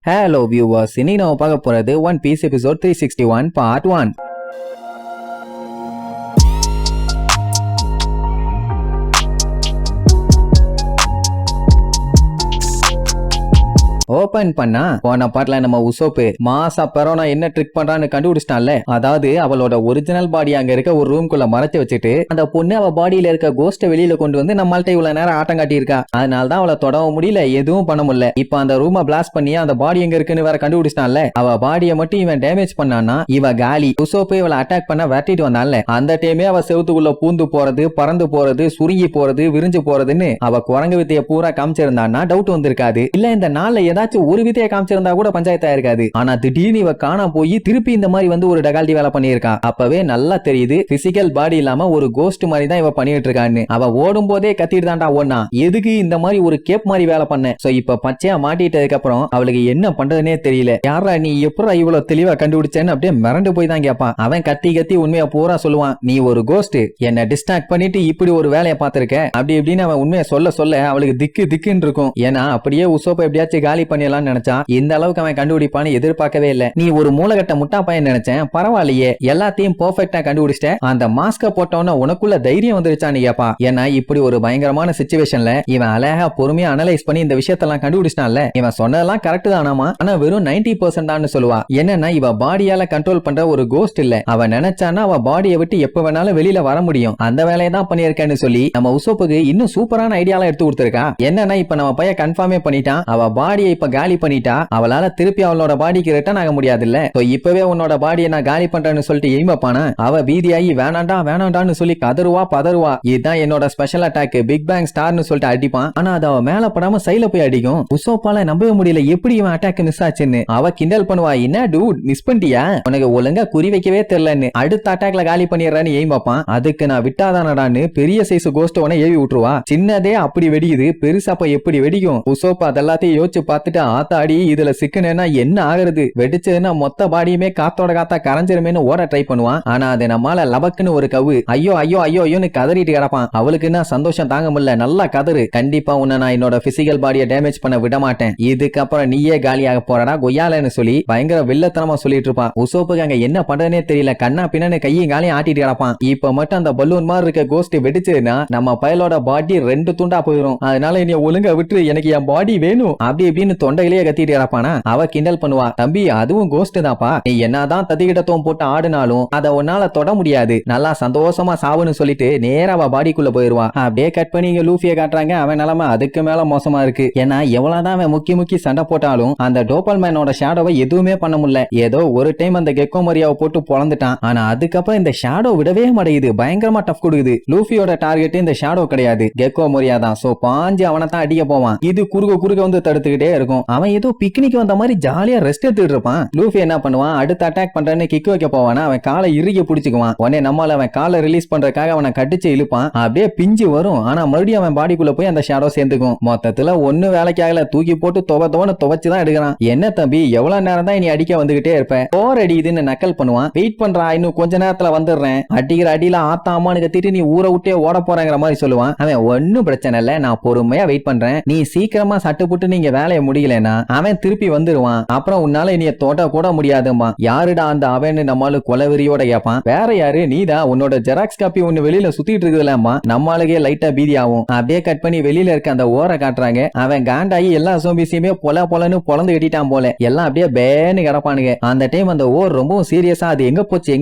Hello viewers, இன்னைக்கு நம்ம பார்க்க போறது one piece episode 361 part 1. Open பண்ணா போன பாட்டுல நம்ம உசோப்பு மாசா பெரோனா என்ன ட்ரிக் பண்றான்னு கண்டுபிடிச்சிட்டான்ல. அதாவது அவளோட ஒரிஜினல் பாடி அங்க இருக்க ஒரு ரூம்குள்ள மறைச்சு வச்சுட்டு அந்த பொண்ணு அவ பாடியில இருக்க கோஸ்ட வெளியில கொண்டு வந்து நம்மள்ட்ட இவ்வளவு நேரம் ஆட்டம் காட்டி இருக்கா. அதனாலதான் அவளை தொடவும் முடியல, எதுவும் பண்ண முடியல. இப்ப அந்த ரூமை பிளாஸ்ட் பண்ணி அந்த பாடி எங்க இருக்குன்னு வேற கண்டுபிடிச்சிட்டான்ல. அவ பாடியை மட்டும் இவன் டேமேஜ் பண்ணானா இவ காலி. உசோப்பு இவளை அட்டாக் பண்ண விரட்டிட்டு வந்தான்ல, அந்த டைமே அவ செவுத்துக்குள்ள பூந்து போறது, பறந்து போறது, சுருங்கி போறது, விரிஞ்சு போறதுன்னு அவ குரங்கு வித்தைய பூரா காமிச்சிருந்தான்னா டவுட் வந்திருக்காது. இல்ல இந்த நாள்ல ஏதாச்சும் ஒரு வித்தையை காமிச்சிருந்தா கூட பஞ்சாயத்தா இருக்காது. ஆனா திடீர்னு இவ காணா போய் திருப்பி இந்த மாதிரி வந்து ஒரு டகால்டி வேலை பண்ணியிருக்கா. அப்பவே நல்லா தெரியுது பிசிக்கல் பாடி இல்லாம ஒரு கோஸ்ட் மாதிரி தான் இவ பண்ணிட்டு இருக்கான்னு. அவ ஓடும் போதே கத்திட்டு தான்டா ஓடனா, எதுக்கு இந்த மாதிரி ஒரு கேப் மாதிரி வேலை பண்ண. சோ இப்ப பச்சையா மாட்டிட்டதுக்கு அப்புறம் அவளுக்கு என்ன பண்றதுனே தெரியல. யாரா நீ எப்படா இவ்வளவு தெளிவா கண்டுபிடிச்சேன்னு அப்படியே மிரண்டு போய் தான் கேட்பான். அவன் கத்தி கத்தி உண்மையா பூரா சொல்லுவான், நீ ஒரு கோஸ்ட், என்ன டிஸ்ட்ராக்ட் பண்ணிட்டு இப்படி ஒரு வேலையை பார்த்திருக்க அப்படி இப்படின்னு அவன் உண்மையை சொல்ல சொல்ல அவளுக்கு திக்கு திக்குன்னு இருக்கும். ஏன்னா அப்படியே உசோப்பை எப்படியாச்சும் காலி பண்ணிடலாம் நினைச்சா இந்த அளவுக்கு அவன் கண்டுபிடிப்பான்னு எதிர்பார்க்கவே இல்ல. நீ ஒரு மூலகட்ட முட்டா பையன் நினைச்சேன், பரவாயில்லையே எல்லாத்தையும் பெர்ஃபெக்ட்டா கண்டுபிடிச்சிட்ட. அந்த மாஸ்க போட்டவன உனக்குள்ள தைரியம் வந்துருச்சான்னு கேப்பா. ஏன்னா இப்படி ஒரு பயங்கரமான சிச்சுவேஷன்ல இவன் அழகா பொறுமையா அனலைஸ் பண்ணி இந்த விஷயத்தெல்லாம் கண்டுபிடிச்சிட்டான்ல. இவன் சொன்னதெல்லாம் கரெக்ட் தானாமா, ஆனா வெறும் 90% தான் சொல்லுவா. என்னன்னா இவ பாடியால கண்ட்ரோல் பண்ற ஒரு கோஸ்ட் இல்ல. அவ நினைச்சானா அவ பாடியை விட்டு எப்ப வேணாலும் வெளியில வர முடியும். அந்த வேலையை தான் பண்ணிருக்கேன்னு சொல்லி நம்ம உசோப்புக்கு இன்னும் சூப்பரான ஐடியாலாம் எடுத்து கொடுத்திருக்கா. என்னன்னா இப்ப நம்ம பையன் கன்ஃபார்மே பண்ணிட்டான், அவ பாடியை இப்ப காலி பண்ணிட்டா அவளால திருப்பி அவளோட பாடிக்கு ரிட்டர்ன் ஆக முடியாது இல்ல. இப்பவே உன்னோட பாடியை நான் காலி பண்றேன்னு சொல்லிட்டு எய்மப்பான அவ பீதியாகி வேணாண்டா வேணாண்டான்னு சொல்லி கதறுவா பதறுவா. இதுதான் என்னோட ஸ்பெஷல் அட்டாக் பிக் பேங் ஸ்டார்னு சொல்லிட்டு அடிப்பான். ஆனா அது அவ மேல படாம சைல போய் அடிக்கும். உசோப்பால நம்பவே முடியல எப்படி இவன் அட்டாக் மிஸ் ஆச்சுன்னு. அவ கிண்டல் பண்ணுவா, என்ன டூட் மிஸ் பண்ணிட்டியா, உனக்கு ஒழுங்கா குறி வைக்கவே தெரியலன்னு. அடுத்த அட்டாக்ல காலி பண்ணிடுறான்னு எய்மப்பான். அதுக்கு நான் விட்டாதானடான்னு பெரிய சைஸ் கோஸ்ட் உன ஏவி விட்டுருவா. சின்னதே அப்படி வெடிக்குது, பெருசாப்ப எப்படி வெடிக்கும். உசோப்பா அதெல்லாத்தையும் யோசிச்சு பார்த்துட்டு ஆத்தாடி இதுல சிக்கனா என்ன ஆகுறது, வெடிச்சதுன்னா மொத்த பாடியுமே காத்தோட காத்தா கரைஞ்சிருமேன்னு ஓட ட்ரை பண்ணுவான். ஆனா அது நம்மால லபக்குன்னு ஒரு கவு ஐயோ ஐயோ ஐயோ ஐயோன்னு கதறிட்டு கிடப்பான். அவளுக்கு என்ன சந்தோஷம் தாங்க முடியல, நல்லா கதறு, கண்டிப்பா உன்னை நான் என்னோட பிசிக்கல் பாடியை டேமேஜ் பண்ண விட மாட்டேன், இதுக்கப்புறம் நீயே காலியாக போறடா கொய்யாலன்னு சொல்லி பயங்கர வில்லத்தனமா சொல்லிட்டு இருப்பான். உசோப்புக்கு அங்க என்ன பண்றதுனே தெரியல, கண்ணா பின்னான்னு கையும் காலையும் ஆட்டிட்டு கிடப்பான். இப்ப மட்டும் அந்த பலூன் மாதிரி இருக்க கோஸ்ட் வெடிச்சதுன்னா நம்ம பயலோட பாடி 2 துண்டா போயிடும். அதனால நீ ஒழுங்கா விட்டு எனக்கு என் பாடி வேணும் அப்படி இப்படின்னு தொண்டையிலேயே கத்திட்டு கிடப்பானா. அவ கிண்டல் பண்ணுவா, தம்பி அதுவும் கோஸ்ட் தான்ப்பா, நீ என்னதான் ததிகிடத்தோம் போட்டு ஆடுனாலும் அத உன்னால தொட முடியாது, நல்லா சந்தோஷமா சாவுன்னு சொல்லிட்டு நேரா அவ பாடிக்குள்ள போயிருவா. அப்படியே கட் பண்ணி இங்க லூஃபியை காட்டுறாங்க. அவன் நிலைமை அதுக்கு மேல மோசமா இருக்கு. ஏன்னா எவ்வளவுதான் அவன் முக்கி சண்டை போட்டாலும் அந்த டோப்பல்மேனோட ஷேடோவை எதுவுமே பண்ண முடியல. ஏதோ ஒரு டைம் அந்த கெக்கோ மரியாவை போட்டு பொளந்துட்டான். ஆனா அதுக்கப்புறம் இந்த ஷேடோ விடவே மாட்டேங்குது, பயங்கரமா டஃப் கொடுக்குது. லூஃபியோட டார்கெட் இந்த ஷேடோ கிடையாது, கெக்கோ மரியா தான். சோ பாஞ்சு அவனை தான் அடிக்க போவான். இது குறுக்க வந்து தடுத்துக்கிட்டே இருக்கும். அவன் ஏதோ பிக்னிக் வந்த மாதிரி ஜாலியா ரெஸ்ட் எடுத்துட்டு இருப்பான். லூஃபி என்ன பண்ணுவான், அடுத்து அட்டாக் பண்றேன்னு கிக் வைக்க போவானா, அவன் காலை இறுகி பிடிச்சுக்குவான். உடனே நம்மால அவன் காலை ரிலீஸ் பண்றதுக்காக அவனை கடிச்சு இழுப்பான். அப்படியே பிஞ்சு வரும். ஆனா மறுபடியும் அவன் பாடிக்குள்ள போய் அந்த ஷேடோ சேர்ந்துக்கும். மொத்தத்துல ஒண்ணு வேலைக்காகல, தூக்கி போட்டு துவச்சுதான் எடுக்கிறான். என்ன தம்பி எவ்வளவு நேரம் தான் நீ அடிக்க வந்துகிட்டே இருப்ப, போர் அடிக்குதுன்னு நக்கல் பண்ணுவான். வெயிட் பண்றா, இன்னும் கொஞ்ச நேரத்துல வந்துடுறேன், அடிக்கிற அடியில ஆத்தா அம்மானு கத்திட்டு நீ ஊரை விட்டே ஓட போறங்கிற மாதிரி சொல்லுவான். அவன் ஒன்னும் பிரச்சனை இல்ல, நான் பொறுமையா வெயிட் பண்றேன், நீ சீக்கிரமா சட்டு புட்டு நீங்க வேலையை முடியலன்னா அவன் திருப்பி வந்துருவான், அப்புறம் உன்னால இனிய தோட்ட கூட முடியாதுமா. யாருடா அந்த அவன்னு நம்மாலு கொலவெறியோட கேட்பான். வேற யாரு, நீதான், உன்னோட ஜெராக்ஸ் காப்பி ஒன்னு வெளியில சுத்திட்டு இருக்குதுலம்மா. நம்மளுக்கே லைட்டா பீதி ஆகும். அப்படியே கட் பண்ணி வெளியில இருக்க அந்த ஓரை காட்டுறாங்க. அவன் காண்டாயி எல்லா சோம்பிசியுமே பொலன்னு பொலந்து கட்டிட்டான் போல. எல்லாம் அப்படியே பேன்னு கிடப்பானுங்க. அந்த டைம் அந்த ஓர் ரொம்பவும் சீரியஸா அது எங்க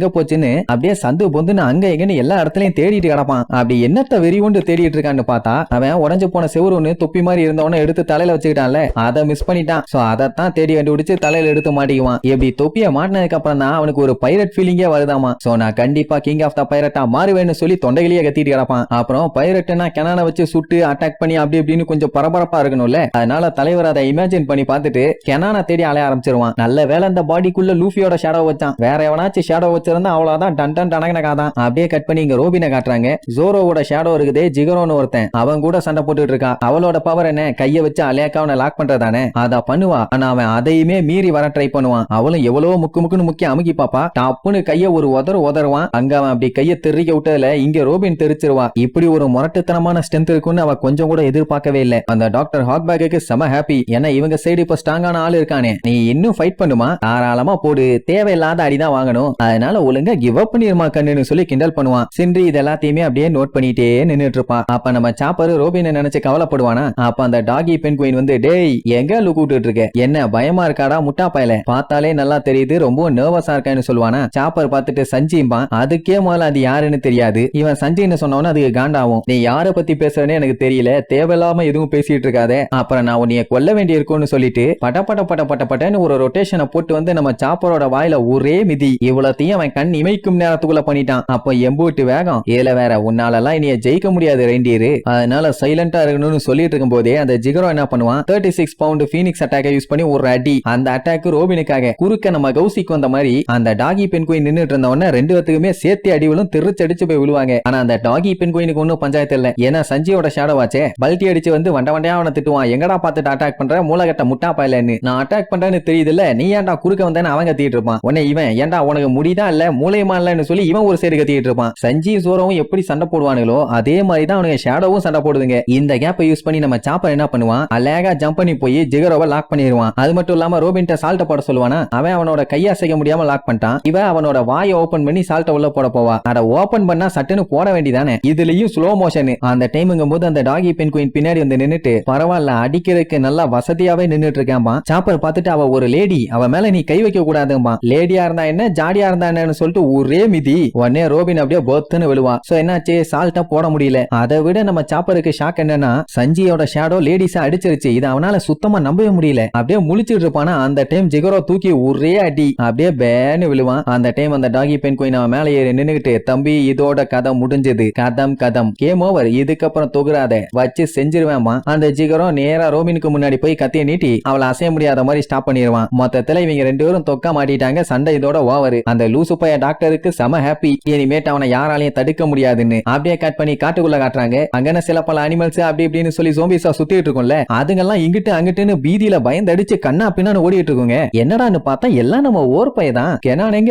போச்சுன்னு அப்படியே சந்து பொந்துன்னு அங்க எங்கன்னு எல்லா இடத்துலயும் தேடிட்டு கிடப்பான். அப்படி என்னத்த வெறி கொண்டு தேடிட்டு இருக்கான்னு பார்த்தா அவன் உடஞ்சு போன செவுரு ஒண்ணு தொப்பி மாதிரி இருந்தவன எடுத்து தலையில வச்சுக்கிட்டான்ல, அதை மிஸ் பண்ணிட்டான். சோ அதைத்தான் தேடி கண்டுபிடிச்சு தலையில எடுத்து மாட்டிக்குவான். எப்படி தொப்பிய மாட்டினதுக்கு அப்புறம் தான் அவனுக்கு ஒரு பைரட் ஃபீலிங்கே வருதாமா. சோ நான் கண்டிப்பா கிங் ஆஃப் த பைரட்டா மாறுவேன்னு சொல்லி தொண்டையிலேயே கத்திட்டு கிடப்பான். அப்புறம் பைரட்னா கெனான வச்சு சுட்டு அட்டாக் பண்ணி அப்படி இப்படின்னு கொஞ்சம் பரபரப்பா இருக்கணும்ல, அதனால தலைவர் அதை இமேஜின் பண்ணி பார்த்துட்டு கெனான தேடி அலைய ஆரம்பிச்சிருவான். நல்ல வேலை அந்த பாடிக்குள்ள லூஃபியோட ஷேடோ வச்சான், வேற எவனாச்சும் ஷேடோ வச்சிருந்தா அவ்வளவுதான் டன் டன் டனகனகாதான். அப்படியே கட் பண்ணி இங்க ரோபினை காட்டுறாங்க. ஜோரோவோட ஷேடோ இருக்குதே ஜிகரோன்னு ஒருத்தன், அவன் கூட சண்டை போட்டுட்டு இருக்கா. அவளோட பவர் என்ன, கைய வச்சு அலையாக்கா அவனை லாக் பண்றதானே. தானே அத பண்ணுவா. ஆனா அவன் அதையுமே மீறி வர ட்ரை பண்ணுவான். அவளும் எவ்வளவு முக்குன்னு முக்கிய அமுக்கி பாப்பா. டப்புன்னு கைய ஒரு உதருவான். அங்க அவன் அப்படி கைய தெறிக்க விட்டதுல இங்க ரோபின் தெரிச்சிருவா. இப்படி ஒரு முரட்டுத்தனமான ஸ்ட்ரென்த் இருக்குன்னு அவ கொஞ்சம் கூட எதிர்பார்க்கவே இல்ல. அந்த டாக்டர் ஹாக்பேக்கு செம ஹாப்பி. ஏன்னா இவங்க சைடு இப்ப ஸ்ட்ராங்கான ஆள் இருக்கானே. நீ இன்னும் ஃபைட் பண்ணுமா, தாராளமா போடு, தேவையில்லாத அடிதான் வாங்கணும், அதனால ஒழுங்கா கிவ் அப் பண்ணிருமா கண்ணுன்னு சொல்லி கிண்டல் பண்ணுவான். சின்றி இது எல்லாத்தையுமே அப்படியே நோட் பண்ணிட்டே நின்னுட்டு இருப்பான். அப்ப நம்ம சாப்பர் ரோபினை நினைச்சு கவலைப்படுவானா. அப்ப அந்த டாகி பெண் குயின் வந்து, டேய் எங்க லுக் விட்டுட்டு இருக்க, என்ன பயமா இருக்காடா முட்டா பயல, பார்த்தாலே நல்லா தெரியுது ரொம்ப நர்வஸா இருக்கான்னு சொல்லுவானா. சாப்பர் பார்த்துட்டு சஞ்சிம்பான். அதுக்கே முதல்ல அது யாருன்னு தெரியாது. இவன் சஞ்சின்னு சொன்னவன அதுக்கு காண்டாவும். நீ யார பத்தி பேசுறேன்னு எனக்கு தெரியல, தேவையில்லாம எதுவும் பேசிட்டு இருக்காதே, அப்புறம் நான் உன்னைய கொல்ல வேண்டி இருக்கும்னு சொல்லிட்டு பட்டன்னு ஒரு ரொட்டேஷனை போட்டு வந்து நம்ம சாப்பரோட வாயில ஒரே மிதி. இவ்வளத்தையும் அவன் கண் இமைக்கும் நேரத்துக்குள்ள பண்ணிட்டான். அப்ப எம்பூட்டு வேகம். இதுல வேற உன்னாலலாம் இனிய ஜெயிக்க முடியாது ரெண்டீரு, அதனால சைலண்டா இருக்கணும்னு சொல்லிட்டு இருக்கும் போதே அந்த ஜிகரோ என்ன பண்ணுவான், 36 பவுண்ட் பீனிக்ஸ் அட்டாக்கை யூஸ் பண்ணி ஒரு அடி. அந்த அட்டாக் ரோபினுக்காக குறுக்க நம்ம கௌசிக்கு வந்த மாதிரி அந்த டாகி பெண் குயின் நின்னுட்டு இருந்தவன ரெண்டு பேத்துக்குமே சேர்த்து அடிவிலும் திருச்சடிச்சு போய் விழுவாங்க. ஆனா அந்த டாகி பெண் குயினுக்கு ஒன்னும் பஞ்சாயத்து இல்ல. ஏன்னா சஞ்சியோட ஷேடோ வாச்சே பல்ட்டி அடிச்சு வந்து வண்டையா அவனை திட்டுவான். எங்கடா பார்த்துட்டு அட்டாக் பண்ற மூலகட்ட முட்டா பாயலன்னு, நான் அட்டாக் பண்றேன்னு தெரியுது இல்ல, நீ ஏன்டா குறுக்க வந்தேன்னு அவன் கத்திட்டு இருப்பான். உடனே இவன் ஏன்டா உனக்கு முடிதான் இல்ல மூளையமா இல்லன்னு சொல்லி இவன் ஒரு சைடு கத்திட்டு இருப்பான். சஞ்சி சோரவும் எப்படி சண்டை போடுவானுங்களோ அதே மாதிரி தான் அவனுக்கு ஷேடோவும் சண்டை போடுதுங்க. இந்த கேப்பை யூஸ் பண்ணி நம்ம சாப்பர் என்ன பண்ணுவான், அழகா ஜம்ப் பண்ணி போய் ஜிகரோவை லாக் பண்ணிடுவான். அது மட்டும் இல்லாம ரோபின்ட்ட சால்ட்ட போட சொல்லுவானா. அவன் அவனோட கையை அசைக்க முடியாம லாக் பண்ணிட்டான். இவன் அவனோட வாயை ஓபன் பண்ணி சால்ட்ட உள்ள போட போவா. அட ஓபன் பண்ணா சட்டுன்னு போட வேண்டியதானே. இதுலயும் ஸ்லோ மோஷன். அந்த டைமுங்கும் போது அந்த டாகி பெண் குயின் பின்னாடி வந்து நின்னுட்டு பரவாயில்ல அடிக்கிறதுக்கு நல்லா வசதியாவே நின்னுட்டு இருக்கான்பா. சாப்பர் பார்த்துட்டு அவ ஒரு லேடி, அவ மேல நீ கை வைக்க கூடாதும்பா. லேடியா இருந்தா என்ன ஜாடியா இருந்தா என்னன்னு சொல்லிட்டு ஒரே மிதி. உடனே ரோபின் அப்படியே பர்த்னு விழுவா. சோ என்னாச்சு, சால்ட்ட போட முடியல. அதை விட நம்ம சாப்பருக்கு ஷாக் என்னன்னா, சஞ்சியோட ஷேடோ லேடிஸ அடிச்சிருச்சு. இது அவனால சுத்தமா நம்பவே முடியல. அப்படியே முழிச்சிட்டு இருப்பானா. அந்த டைம் ஜிகரோ தூக்கி ஒரே அடி அப்படியே பேன்னு விழுவான். அந்த டைம் அந்த டாகி பெண் குயின் அவன் மேல ஏறி நின்னுகிட்டு, தம்பி இதோட கதை முடிஞ்சது, கதம் கேம் ஓவர், இதுக்கப்புறம் தொகுறாத, வச்சு செஞ்சிருவேமா. அந்த ஜிகரோ நேரா ரோபினுக்கு முன்னாடி போய் கத்திய நீட்டி அவளை அசைய முடியாத மாதிரி ஸ்டாப் பண்ணிடுவான். மொத்தத்துல இவங்க ரெண்டு பேரும் தொக்கா மாட்டிட்டாங்க. சண்டை இதோட ஓவர். அந்த லூசு பைய டாக்டருக்கு செம ஹாப்பி. இனிமேட் அவனை யாராலையும் தடுக்க முடியாதுன்னு. அப்படியே கட் பண்ணி காட்டுக்குள்ள காட்டுறாங்க. அங்கன சில பல அனிமல்ஸ் அப்படி இப்படின்னு சொல்லி ஜோம்பிஸா சுத்திட்டு இருக்கும்ல, அதுங்கெல்லாம் இங்கிட்டு அங்கிட்டுன்னு பீதியில பயந்தடிச்சு கண்ணா பின்னான்னு ஓடிட்டு இருக்குங்க. என்னடான்னு பார்த்தா எல்லாம் நம்ம ஓர் பையதான். கெனானெங்க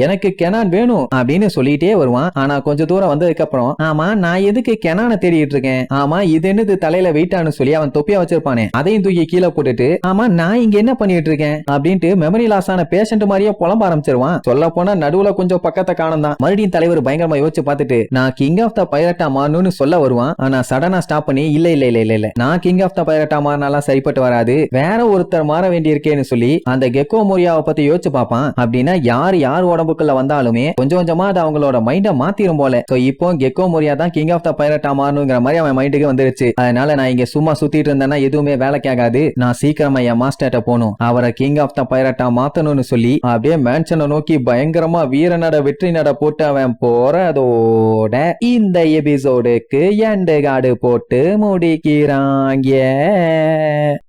எனக்கு கெனான் வேணும் அப்படின்னு சொல்லிட்டே வருவான். ஆனா கொஞ்ச தூரம் வந்ததுக்கு அப்புறம், ஆமா நான் எதுக்கு கெனான தேடிட்டு இருக்கேன், ஆமா இது என்னது தலையில வெயிட்டான்னு சொல்லி அவன் தொப்பியா வச்சிருப்பானே அதையும் தூக்கி கீழே போட்டுட்டு, ஆமா நான் இங்க என்ன பண்ணிட்டு இருக்கேன் அப்படின்ட்டு மெமரி லாஸ் ஆன பேஷண்ட் மாதிரியே புலம்ப ஆரம்பிச்சிருவான். சொல்ல போனா நடுவுல கொஞ்சம் பக்கத்தை காணும் தான். மறுபடியும் தலைவர் பயங்கரமா யோசிச்சு பார்த்துட்டு நான் கிங் ஆஃப் த பைரட்டா மாறணும்னு சொல்ல வருவான். ஆனா சடனா ஸ்டாப் பண்ணி இல்ல நான் கிங் ஆஃப் த பைரட்டா மாறினாலாம் சரிப்பட்டு வராது, வேற ஒருத்தர் மாற வேண்டி இருக்கேன்னு சொல்லி அந்த கெக்கோ மோரியாவை பத்தி யோசிச்சு பார்ப்பான். அப்படின்னா யார் உடம்புக்குள்ள வந்தாலுமே கொஞ்சம் கொஞ்சமா அது அவங்களோட மைண்ட மாத்திரும் போல. சோ இப்போ கெக்கோ மோரியா தான் கிங் ஆஃப் த பைரட்டா மாறணுங்கிற மாதிரி அவன் மைண்டுக்கு வந்துருச்சு. அதனால நான் இங்க சும்மா சுத்திட்டு இருந்தேன்னா எதுவுமே வேலைக்காகாது, நான் சீக்கிரமா என் மாஸ்டர்ட்ட போகணும், அவரை கிங் ஆஃப் த பைரட்டா மாத்தணும்னு சொல்லி அப்படியே மேன்ஷனை நோக்கி பயங்கரமா வீரநட வெற்றி நட போட்டு அவன் போறதோட இந்த எபிசோடுக்கு எண்டு காடு போட்டு முடிக்கிறாங்க.